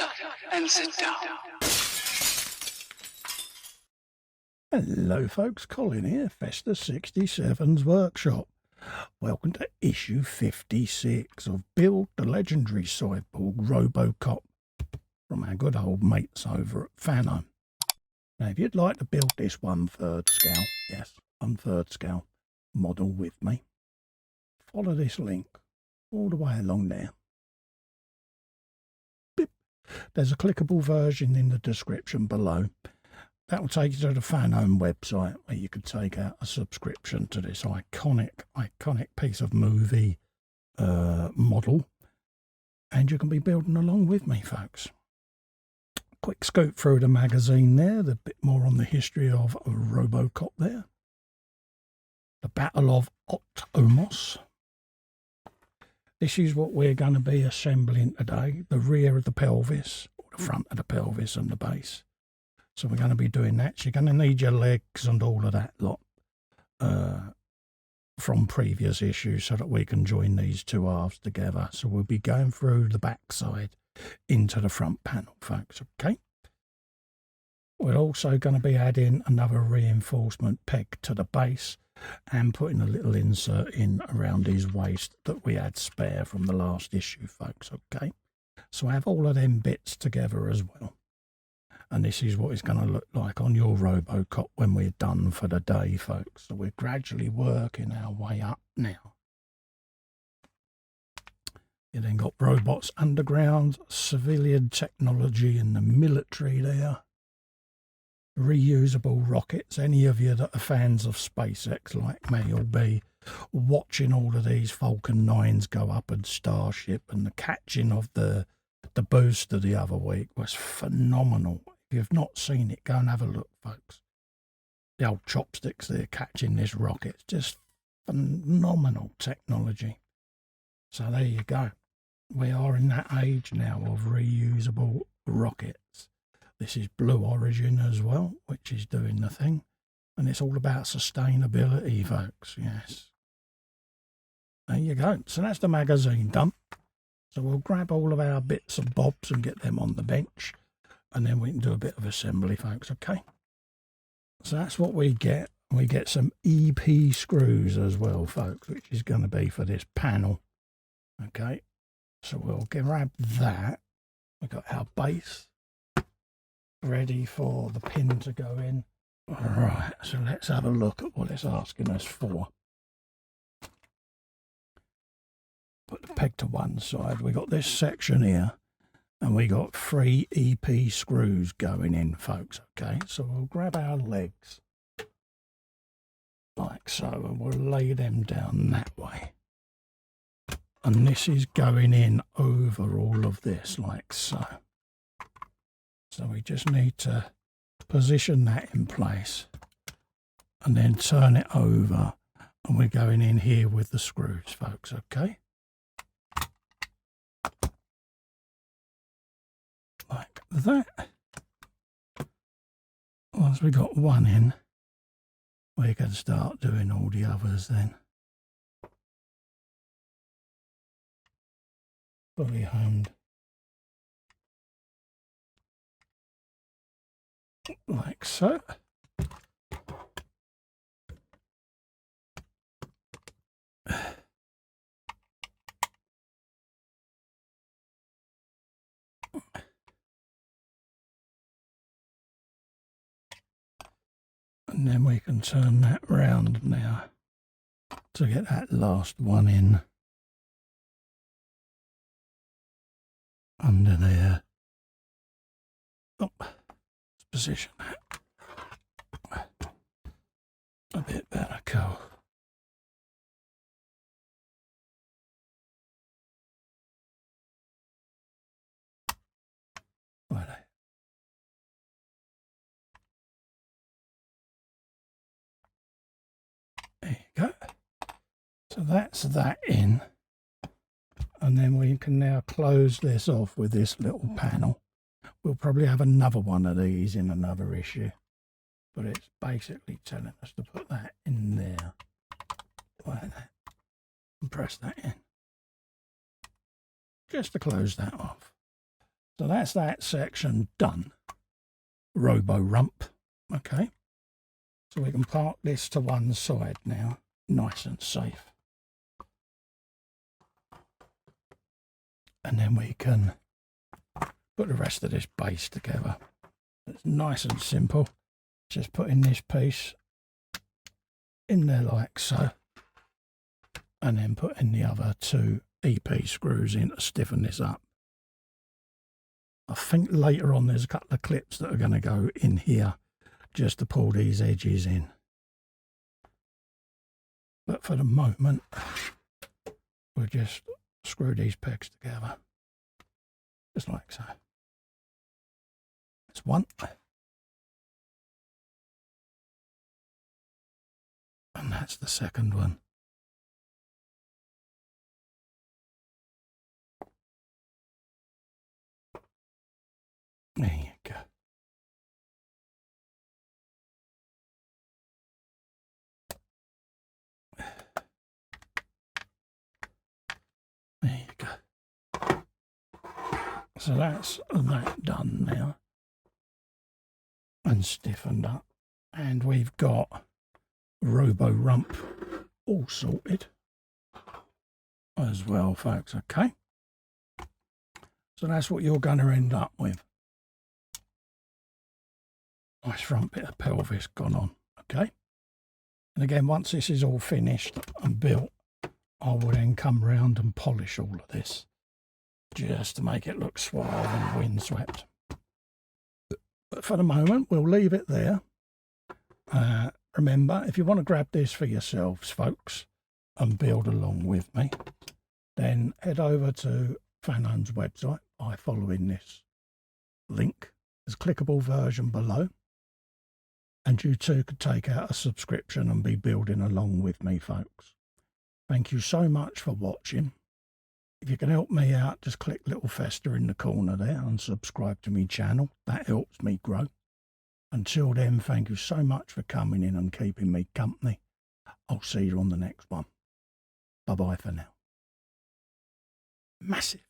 up and sit down. Hello folks, Colin here, Festa 67's workshop. Welcome to issue 56 of Build the Legendary Cyborg ROBOCOP from our good old mates over at Fanhome. Now if you'd like to build this 1/3 scale, yes, 1/3 scale model with me, follow this link all the way along there. Beep. There's a clickable version in the description below. That will take you to the Fanhome website where you can take out a subscription to this iconic piece of movie model, and you can be building along with me, folks. Quick scoop through the magazine there, a bit more on the history of ROBOCOP there. The Battle of Otmos. This is what we're going to be assembling today, the rear of the pelvis, or the front of the pelvis and the base. So we're going to be doing that. So you're going to need your legs and all of that lot from previous issues so that we can join these two halves together. So we'll be going through the back side into the front panel, folks, okay? We're also going to be adding another reinforcement peg to the base and putting a little insert in around his waist that we had spare from the last issue, folks, okay? So I have all of them bits together as well. And this is what it's going to look like on your ROBOCOP when we're done for the day, folks. So we're gradually working our way up now. You then got robots underground, civilian technology in the military there. Reusable rockets. Any of you that are fans of SpaceX like me will be watching all of these Falcon 9s go up and Starship, and the catching of the booster the other week was phenomenal. If you've not seen it, go and have a look, folks. The old chopsticks there catching this rocket. It's just phenomenal technology. So there you go. We are in that age now of reusable rockets. This is Blue Origin as well, which is doing the thing. And it's all about sustainability, folks. Yes. There you go. So that's the magazine done. So we'll grab all of our bits and bobs and get them on the bench. And then we can do a bit of assembly, folks, okay? So that's what we get. We get some EP screws as well, folks, which is going to be for this panel. Okay, so we'll grab that. We've got our base ready for the pin to go in. All right, so let's have a look at what it's asking us for. Put the peg to one side. We got this section here. And we got 3 EP screws going in, folks, okay? So we'll grab our legs, like so, and we'll lay them down that way. And this is going in over all of this, like so. So we just need to position that in place and then turn it over. And we're going in here with the screws, folks, okay? Like that. Once we got one in, we can start doing all the others then. Fully honed. Like so. And then we can turn that round now to get that last one in under there. Oh, let's position that a bit better, cool. Right. There you go. So that's that in. And then we can now close this off with this little panel. We'll probably have another one of these in another issue. But it's basically telling us to put that in there. Like that. And press that in. Just to close that off. So that's that section done. Robo rump. Okay. So we can park this to one side now, nice and safe. And then we can put the rest of this base together. It's nice and simple. Just putting this piece in there like so. And then putting the other two EP screws in to stiffen this up. I think later on there's a couple of clips that are going to go in here just to pull these edges in. But for the moment, we'll just screw these pegs together. Just like so. That's one. And that's the second one. There you go. There you go. So that's that done now. And stiffened up. And we've got Robo Rump all sorted as well, folks. Okay. So that's what you're going to end up with. Nice front bit of pelvis gone on. Okay. And again, once this is all finished and built, I will then come round and polish all of this just to make it look suave and windswept. But for the moment, we'll leave it there. Remember, if you want to grab this for yourselves, folks, and build along with me, then head over to Fanhome's website by following this link. There's a clickable version below. And you too could take out a subscription and be building along with me, folks. Thank you so much for watching. If you can help me out, just click little fester in the corner there and subscribe to my channel. That helps me grow. Until then, thank you so much for coming in and keeping me company. I'll see you on the next one. Bye-bye for now. Massive.